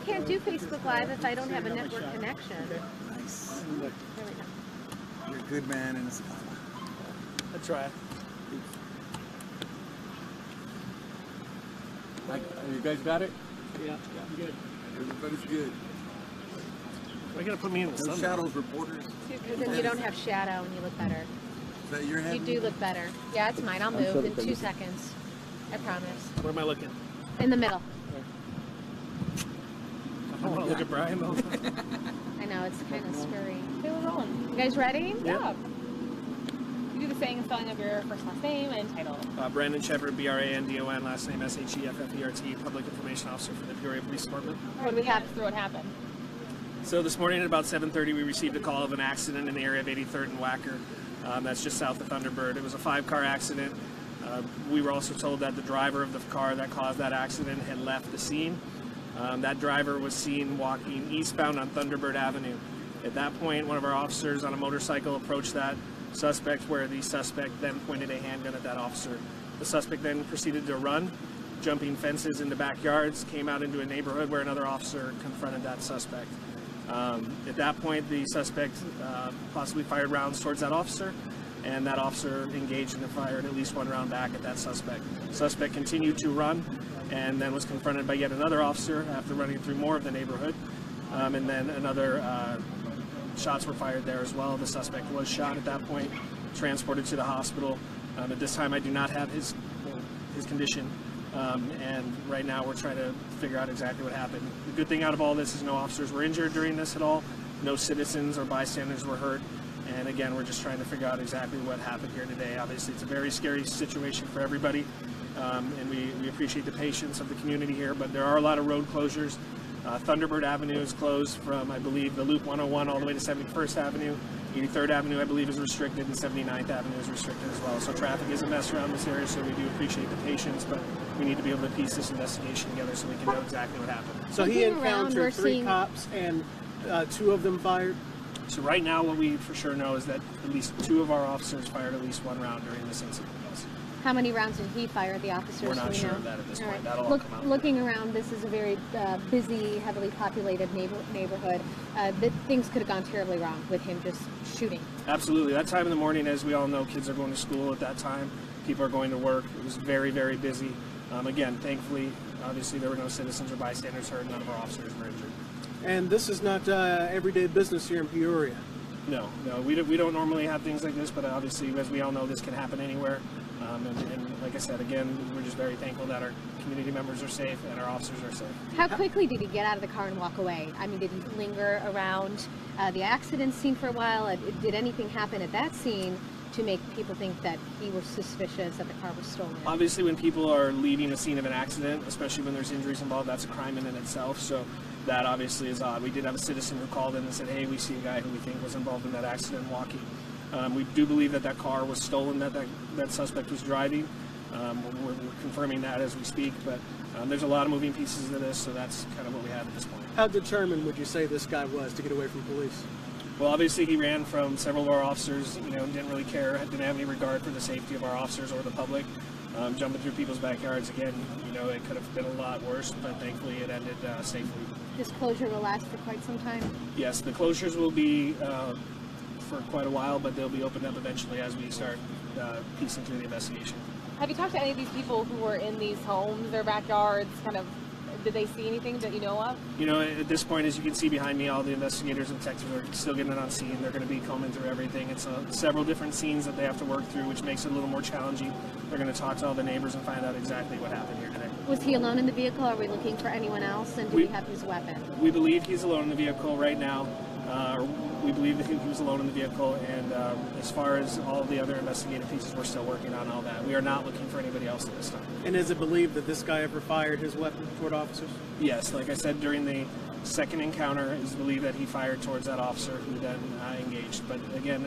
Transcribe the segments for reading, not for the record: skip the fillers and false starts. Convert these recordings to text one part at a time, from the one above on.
can't do Facebook Live if I don't have a network connection. Nice. There we go. You're a good man and I try. You guys got it? Yeah, good. Everybody's good. Why you gotta put me in the sun? Shadows reporters. Because then you don't have shadow and you look better. Is that your hand? You do look better. Yeah, it's mine. I'll move in 2 seconds. I promise. Where am I looking? In the middle. I don't want to look at Brian though. I know, it's kind of scary. Okay, we're rolling. You guys ready? Yeah. You do the saying and spelling of your first last name and title. Brandon Shepard, B-R-A-N-D-O-N, last name S-H-E-F-F-E-R-T, Public Information Officer for the Peoria Police Department. What do we have through what happened? So this morning at about 7:30 we received a call of an accident in the area of 83rd and Wacker. That's just south of Thunderbird. It was a 5-car accident. We were also told that the driver of the car that caused that accident had left the scene. That driver was seen walking eastbound on Thunderbird Avenue. At that point, one of our officers on a motorcycle approached that suspect, where the suspect then pointed a handgun at that officer. The suspect then proceeded to run, jumping fences into backyards, came out into a neighborhood where another officer confronted that suspect. At that point, the suspect possibly fired rounds towards that officer, and that officer engaged and fired at least 1 round back at that suspect. The suspect continued to run and then was confronted by yet another officer after running through more of the neighborhood, and then another shots were fired there as well. The suspect was shot at that point, transported to the hospital. At this time, I do not have his condition, and right now we're trying to figure out exactly what happened. The good thing out of all this is no officers were injured during this at all, no citizens or bystanders were hurt, and again, we're just trying to figure out exactly what happened here today. Obviously, it's a very scary situation for everybody, and we appreciate the patience of the community here, but there are a lot of road closures. Thunderbird Avenue is closed from, I believe, the Loop 101 all the way to 71st Avenue. 83rd Avenue, I believe, is restricted, and 79th Avenue is restricted as well. So traffic is a mess around this area, so we do appreciate the patience, but we need to be able to piece this investigation together so we can know exactly what happened. So he encountered 3 cops, and 2 of them fired? So right now what we for sure know is that at least 2 of our officers fired at least 1 round during this incident. How many rounds did he fire at the officers? We're not sure know? of that at this All point. right. That'll all come out. Looking around, this is a very busy, heavily populated neighborhood. Things could have gone terribly wrong with him just shooting. Absolutely. That time in the morning, as we all know, kids are going to school at that time. People are going to work. It was very, very busy. Again, thankfully, obviously there were no citizens or bystanders hurt. None of our officers were injured. And this is not everyday business here in Peoria? No, we don't normally have things like this, but obviously, as we all know, this can happen anywhere. And like I said, again, we're just very thankful that our community members are safe and our officers are safe. How quickly did he get out of the car and walk away? I mean, did he linger around the accident scene for a while? Did anything happen at that scene to make people think that he was suspicious that the car was stolen? Obviously, when people are leaving a scene of an accident, especially when there's injuries involved, that's a crime in itself. So that obviously is odd. We did have a citizen who called in and said, hey, we see a guy who we think was involved in that accident walking. We do believe that that car was stolen, that suspect was driving. We're confirming that as we speak, but there's a lot of moving pieces to this, so that's kind of what we have at this point. How determined would you say this guy was to get away from police? Well, obviously he ran from several of our officers, didn't really care, didn't have any regard for the safety of our officers or the public. Jumping through people's backyards, again, it could have been a lot worse, but thankfully it ended safely. This closure will last for quite some time? Yes, the closures will be for quite a while, but they'll be opened up eventually as we start piecing through the investigation. Have you talked to any of these people who were in these homes, their backyards, did they see anything that you know of? At this point, as you can see behind me, all the investigators and detectives are still getting it on scene. They're going to be combing through everything. It's several different scenes that they have to work through, which makes it a little more challenging. They're going to talk to all the neighbors and find out exactly what happened here today. Was he alone in the vehicle? Are we looking for anyone else? And do we have his weapon? We believe he's alone in the vehicle right now. We believe that he was alone in the vehicle, and as far as all the other investigative pieces, we're still working on all that. We are not looking for anybody else at this time. And is it believed that this guy ever fired his weapon toward officers? Yes, like I said, during the second encounter, it's believed that he fired towards that officer who then engaged. But again,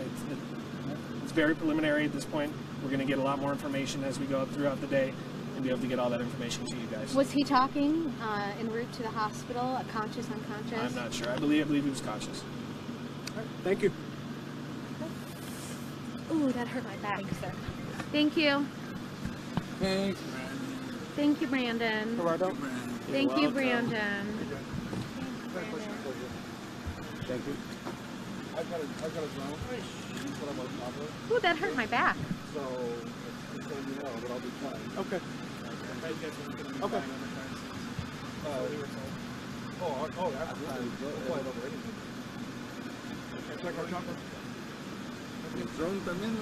it's very preliminary at this point. We're going to get a lot more information as we go up throughout the day and be able to get all that information to you guys. Was he talking en route to the hospital, conscious, unconscious? I'm not sure. I believe he was conscious. All right, thank you. Ooh, that hurt my back. Thank you, sir. Thank you. Thanks, Brandon. Thank you, Brandon. Gerardo. Thank you, Brandon. Thank you. I've got a drone. That's what I'm on top of. Ooh, that hurt my back. So, just so you know, but I'll be fine. Okay. Okay. Absolutely. Check our chopper. El drone también, ¿no?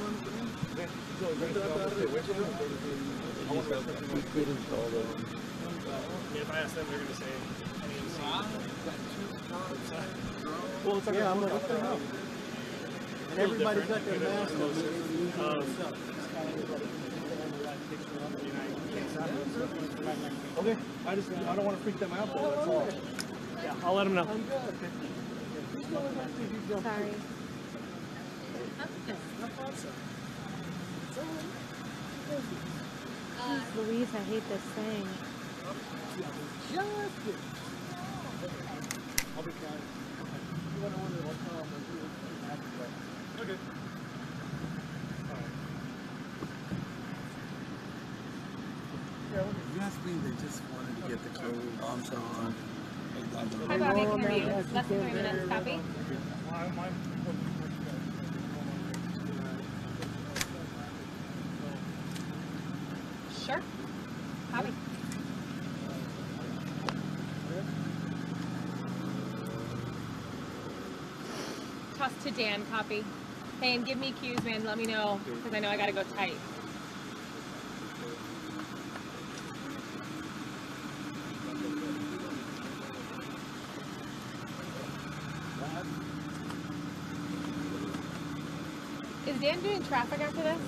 If I ask them, they're going to say, Well, it's like, yeah, I'm like, what the hell? And everybody's got their mask on. Okay, I don't want to freak them out though, that's all. yeah, I'll let them know. I'm good. Sorry. Louise, I hate this thing. I'll be fine. You want to wonder what's wrong with you? Okay. You asked me, they just wanted to get the clothes. I'm sorry. Hi, Bobby. Can hear you. Less than 3 minutes. Copy. Sure. Copy. Toss to Dan. Copy. Hey, and give me cues, man. Let me know, because I know I gotta go tight. Is Dan doing traffic after this?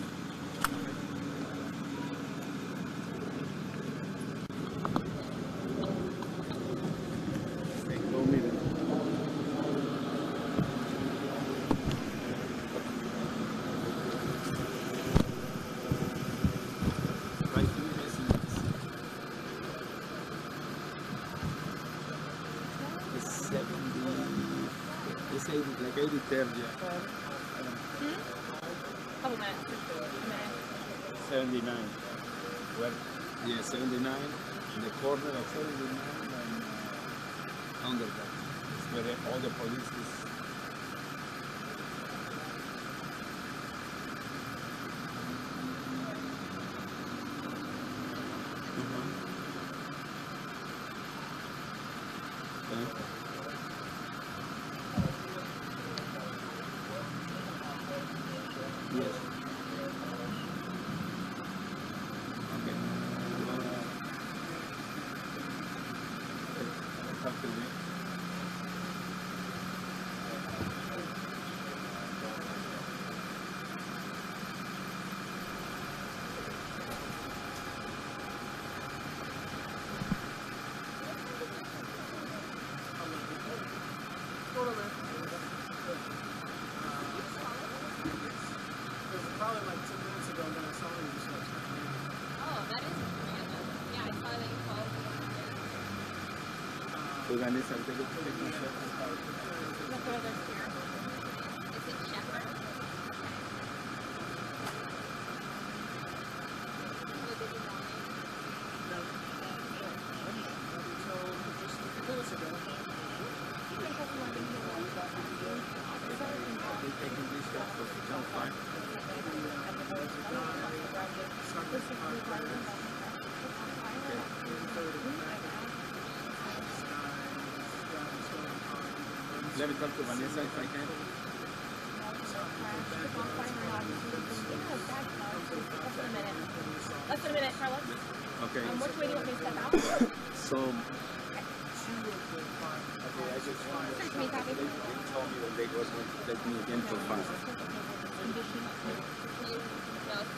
It's 80, like 80 there, yeah. Couple minutes. A minute. 79. Well, yeah, 79. In the corner of 79 and Thunderbird. It's where all the police is. Yes. Okay. Talk to me. Probably like 2 minutes ago when I saw you, so it's kind of weird. Oh, that is random. Yeah, I saw that you followed me. Organiza el teléfono. Look what others here. Is it Shepherd? Let me talk to Vanessa if I can. Less than a minute, Carlos. Okay. Which way do you want me to step out? So, Search me, copy. they told me that they was going to take me again for fun. No,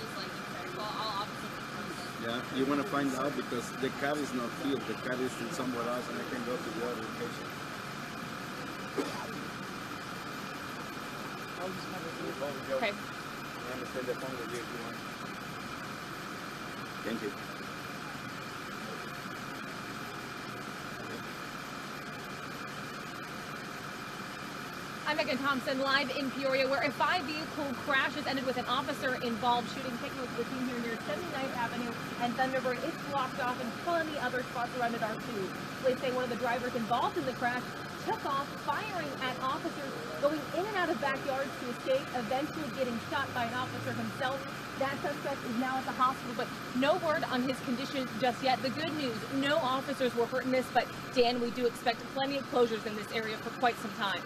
he's like incredible. I'll obviously. Yeah, you want to find out because the car is not here. The car is in somewhere else and I can go to the other location. Okay. I understand the phone with you if you want. Thank you. I'm Megan Thompson, live in Peoria, where a 5-vehicle crash has ended with an officer-involved shooting. Taking with the team here near 79th Avenue and Thunderbird. It's blocked off, and plenty other spots surrounded are too. Police say one of the drivers involved in the crash took off, firing at officers, going in and out of backyards to escape, eventually getting shot by an officer himself. That suspect is now at the hospital, but no word on his condition just yet. The good news, no officers were hurt in this, but Dan, we do expect plenty of closures in this area for quite some time.